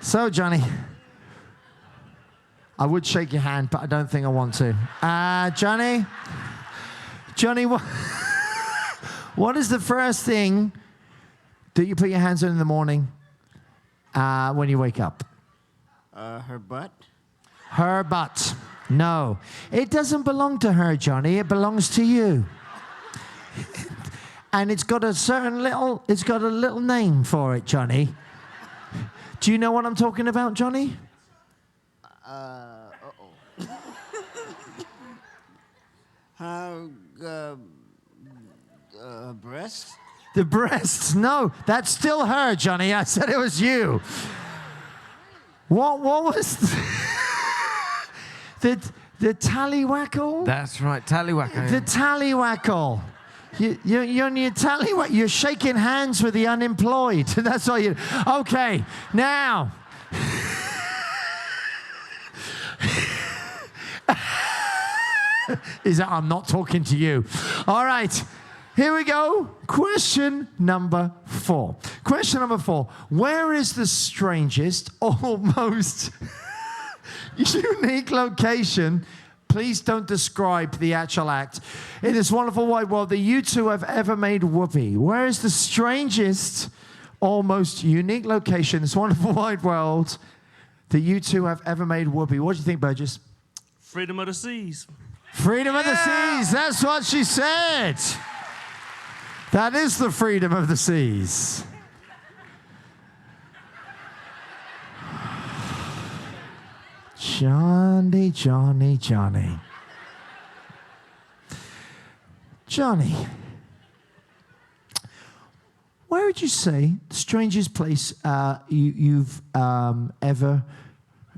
So, Johnny, I would shake your hand, but I don't think I want to. Johnny, what is the first thing that you put your hands on in the morning when you wake up? Her butt. Her butt. No. It doesn't belong to her, Johnny. It belongs to you. And it's got a little name for it, Johnny. Do you know what I'm talking about, Johnny? Breast? The breasts? No, that's still her, Johnny. I said it was you. What was the tallywhackle? That's right, tallywhacker. The tallywhackle. You're on your tallywhack. You're shaking hands with the unemployed. That's all you. Okay, now. I'm not talking to you. All right. Here we go. Question number 4. Question number 4. Where is the strangest or most unique location? Please don't describe the actual act. In this wonderful wide world that you two have ever made whoopee. Where is the strangest or most unique location in this wonderful wide world that you two have ever made whoopee? What do you think, Burgess? Freedom of the seas. Freedom of the seas. That's what she said. That is the freedom of the seas. Johnny, Johnny, Johnny. Johnny, where would you say the strangest place you've ever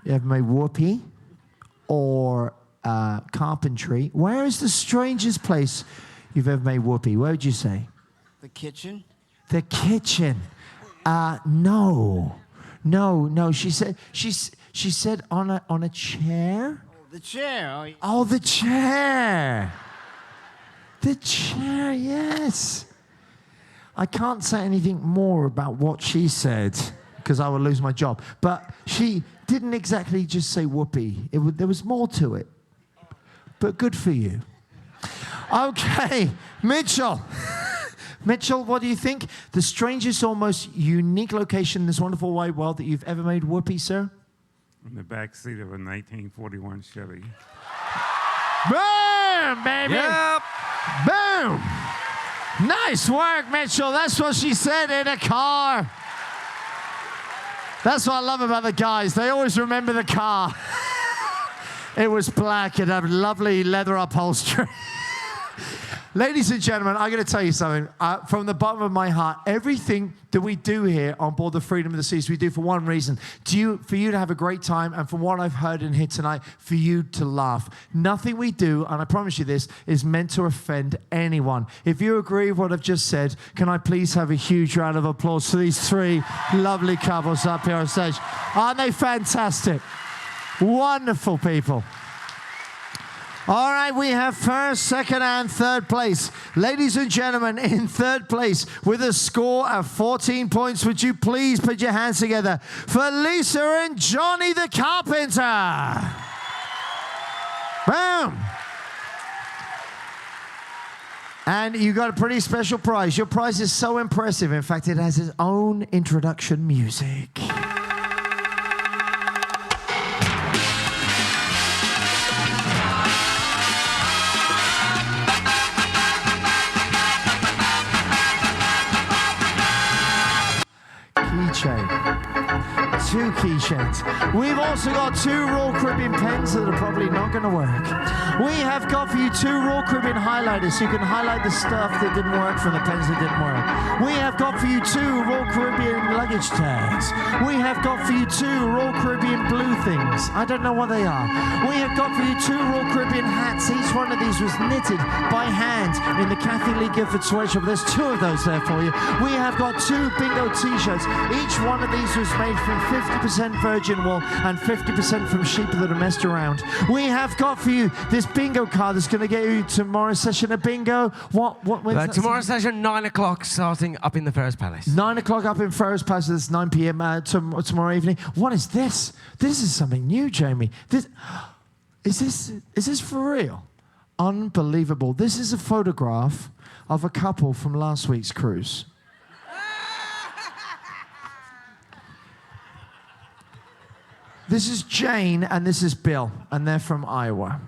made whoopee or carpentry? Where is the strangest place you've ever made whoopee? Where would you say? The kitchen? The kitchen. No. She said on a chair. The chair. Oh, the chair. The chair, yes. I can't say anything more about what she said because I would lose my job. But she didn't exactly just say whoopee. There was more to it. But good for you. Okay, Mitchell. Mitchell, what do you think? The strangest or most unique location in this wonderful wide world that you've ever made whoopee, sir? In the back seat of a 1941 Chevy. Boom, baby. Yep. Boom. Nice work, Mitchell. That's what she said in a car. That's what I love about the guys. They always remember the car. It was black. It had lovely leather upholstery. Ladies and gentlemen, I'm going to tell you something. From the bottom of my heart, everything that we do here on board the Freedom of the Seas, we do for one reason. For you to have a great time, and from what I've heard in here tonight, for you to laugh. Nothing we do, and I promise you this, is meant to offend anyone. If you agree with what I've just said, can I please have a huge round of applause for these 3 lovely couples up here on stage? Aren't they fantastic? Wonderful people. All right, we have first, second, and third place. Ladies and gentlemen, in third place with a score of 14 points, would you please put your hands together for Lisa and Johnny the Carpenter? Boom. And you got a pretty special prize. Your prize is so impressive. In fact, it has its own introduction music. Keychain. 2 keychains. We've also got 2 Royal Caribbean pens that are probably not going to work. We have got for you 2 Royal Caribbean highlighters so you can highlight the stuff that didn't work from the pens that didn't work. We have got for you 2 Royal Caribbean luggage tags. We have got for you 2 Royal Caribbean blue things. I don't know what they are. We have got for you 2 Royal Caribbean hats. Each one of these was knitted by hand in the Kathy Lee Gifford sweatshop. There's 2 of those there for you. We have got 2 bingo t-shirts. Each one of these was made from 50% virgin wool and 50% from sheep that are messed around. We have got for you this bingo card that's going to get you tomorrow's session of bingo. Tomorrow's session, 9 o'clock, starting up in the Ferris Palace. 9 o'clock up in Ferris Palace. It's 9 p.m. Tomorrow evening. What is this? This is something new, Jamie. Is this for real? Unbelievable. This is a photograph of a couple from last week's cruise. This is Jane and this is Bill, and they're from Iowa.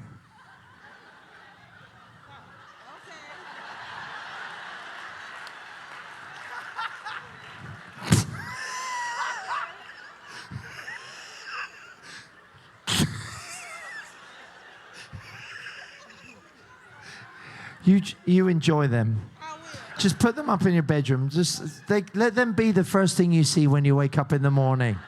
You enjoy them. Just put them up in your bedroom. Let them be the first thing you see when you wake up in the morning.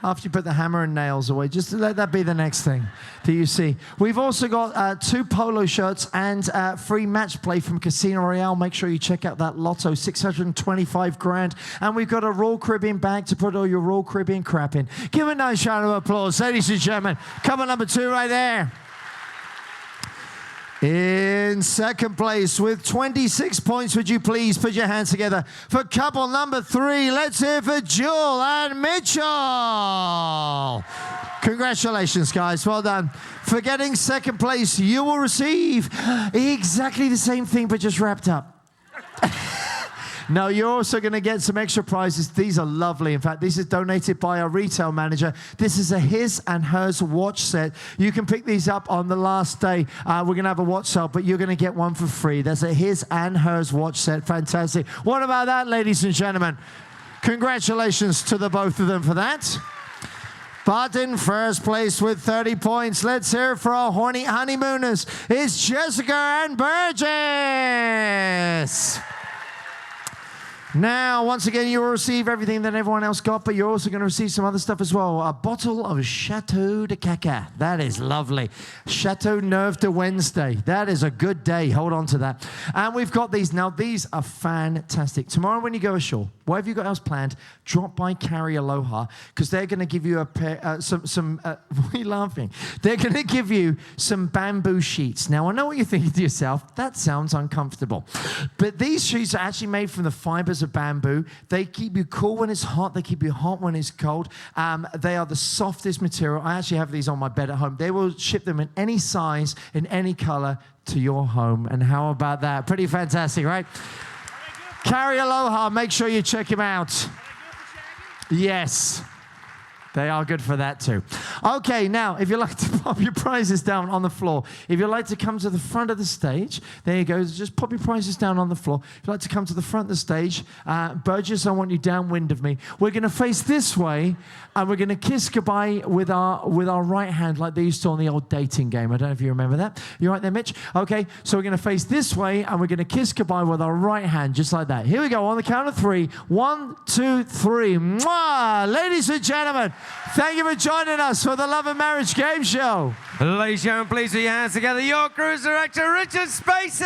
After you put the hammer and nails away, just let that be the next thing that you see. We've also got 2 polo shirts and free match play from Casino Royale. Make sure you check out that lotto, 625 grand. And we've got a Royal Caribbean bag to put all your Royal Caribbean crap in. Give a nice round of applause, ladies and gentlemen. Couple number 2 right there. In second place with 26 points, would you please put your hands together for couple number 3. Let's hear for Jewel and Mitchell. Congratulations, guys. Well done. For getting second place, you will receive exactly the same thing, but just wrapped up. No, you're also going to get some extra prizes. These are lovely. In fact, this is donated by our retail manager. This is a his and hers watch set. You can pick these up on the last day. We're going to have a watch sale, but you're going to get one for free. There's a his and hers watch set. Fantastic. What about that, ladies and gentlemen? Congratulations to the both of them for that. But in first place with 30 points, let's hear it for our horny honeymooners. It's Jessica and Burgess. Now, once again, you will receive everything that everyone else got, but you're also going to receive some other stuff as well. A bottle of Chateau de Caca. That is lovely. Chateau Neuve de Wednesday. That is a good day. Hold on to that. And we've got these. Now, these are fantastic. Tomorrow when you go ashore, whatever you got else planned, drop by Carry Aloha, because they're going to give you a pair, what are you laughing? They're going to give you some bamboo sheets. Now, I know what you're thinking to yourself. That sounds uncomfortable. But these sheets are actually made from the fibers of bamboo. They keep you cool when it's hot. They keep you hot when it's cold. They are the softest material. I actually have these on my bed at home. They will ship them in any size, in any color to your home. And how about that? Pretty fantastic, right? Carry Aloha. Make sure you check him out. Yes. They are good for that too. Okay, now, if you'd like to pop your prizes down on the floor, if you'd like to come to the front of the stage, there you go, just pop your prizes down on the floor. If you'd like to come to the front of the stage, Burgess, I want you downwind of me. We're going to face this way, and we're going to kiss goodbye with our right hand, like they used to on the old dating game. I don't know if you remember that. You right there, Mitch? Okay, so we're going to face this way, and we're going to kiss goodbye with our right hand, just like that. Here we go, on the count of 3. 1, 2, 3. Mwah! Ladies and gentlemen, thank you for joining us for the Love and Marriage Game Show. Ladies and gentlemen, please put your hands together. Your cruise director, Richard Spacey.